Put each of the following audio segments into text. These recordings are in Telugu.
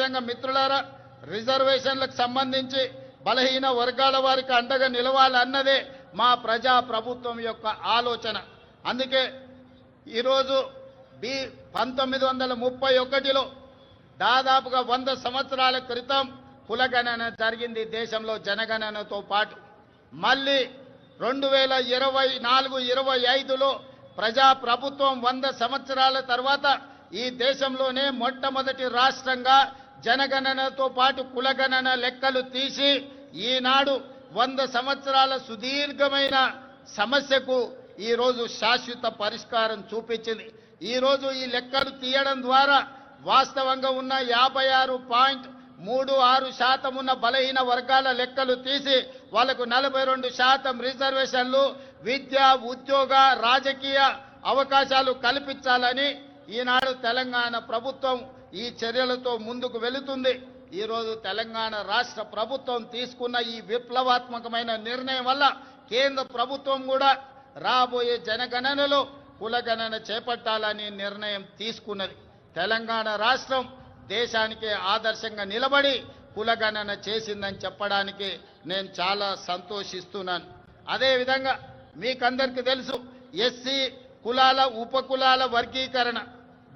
అదేవిధంగా మిత్రులారా, రిజర్వేషన్లకు సంబంధించి బలహీన వర్గాల వారికి అండగా నిలవాలన్నదే మా ప్రజా ప్రభుత్వం యొక్క ఆలోచన. అందుకే ఈరోజు 1931లో దాదాపుగా 100 సంవత్సరాల క్రితం కులగణన జరిగింది దేశంలో జనగణనతో పాటు. మళ్ళీ 2024-25లో ప్రజా ప్రభుత్వం 100 సంవత్సరాల తర్వాత ఈ దేశంలోనే మొట్టమొదటి రాష్ట్రంగా జనగణనతో పాటు కులగణన లెక్కలు తీసి ఈనాడు 100 సంవత్సరాల సుదీర్ఘమైన సమస్యకు ఈరోజు శాశ్వత పరిష్కారం చూపించింది. ఈరోజు ఈ లెక్కలు తీయడం ద్వారా వాస్తవంగా ఉన్న 56.36% ఉన్న బలహీన వర్గాల లెక్కలు తీసి వాళ్లకు 42% రిజర్వేషన్లు, విద్య, ఉద్యోగ, రాజకీయ అవకాశాలు కల్పించాలని ఈనాడు తెలంగాణ ప్రభుత్వం ఈ చర్యలతో ముందుకు వెళుతుంది. ఈరోజు తెలంగాణ రాష్ట్ర ప్రభుత్వం తీసుకున్న ఈ విప్లవాత్మకమైన నిర్ణయం వల్ల కేంద్ర ప్రభుత్వం కూడా రాబోయే జనగణనలో కులగణన చేపట్టాలని నిర్ణయం తీసుకున్నది. తెలంగాణ రాష్ట్రం దేశానికి ఆదర్శంగా నిలబడి కులగణన చేసిందని చెప్పడానికి నేను చాలా సంతోషిస్తున్నాను. అదేవిధంగా మీకందరికీ తెలుసు, ఎస్సీ కులాల ఉపకులాల వర్గీకరణ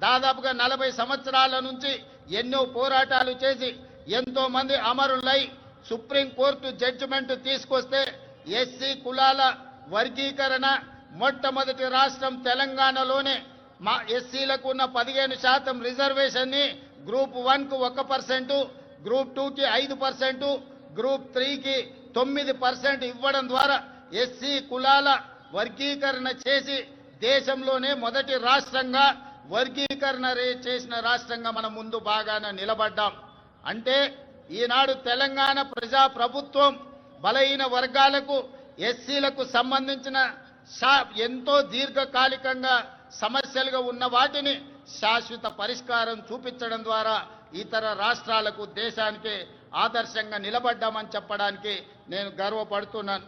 దాదాపుగా 40 సంవత్సరాల నుంచి ఎన్నో పోరాటాలు చేసి ఎంతో మంది అమరులై సుప్రీంకోర్టు జడ్జిమెంట్ తీసుకొస్తే ఎస్సీ కులాల వర్గీకరణ మొట్టమొదటి రాష్ట్రం తెలంగాణలోనే మా ఎస్సీలకు ఉన్న 15% రిజర్వేషన్ని గ్రూప్ 1కు 1%, గ్రూప్ 2కి 5%, గ్రూప్ 3కి 9% ఇవ్వడం ద్వారా ఎస్సీ కులాల వర్గీకరణ చేసి దేశంలోనే మొదటి రాష్ట్రంగా వర్గీకరణ చేసిన రాష్ట్రంగా మనం ముందు బాగానే నిలబడ్డాం. అంటే ఈనాడు తెలంగాణ ప్రజా ప్రభుత్వం బలహీన వర్గాలకు, ఎస్సీలకు సంబంధించిన ఎంతో దీర్ఘకాలికంగా సమస్యలుగా ఉన్న వాటిని శాశ్వత పరిష్కారం చూపించడం ద్వారా ఇతర రాష్ట్రాలకు, దేశానికి ఆదర్శంగా నిలబడ్డామని చెప్పడానికి నేను గర్వపడుతున్నాను.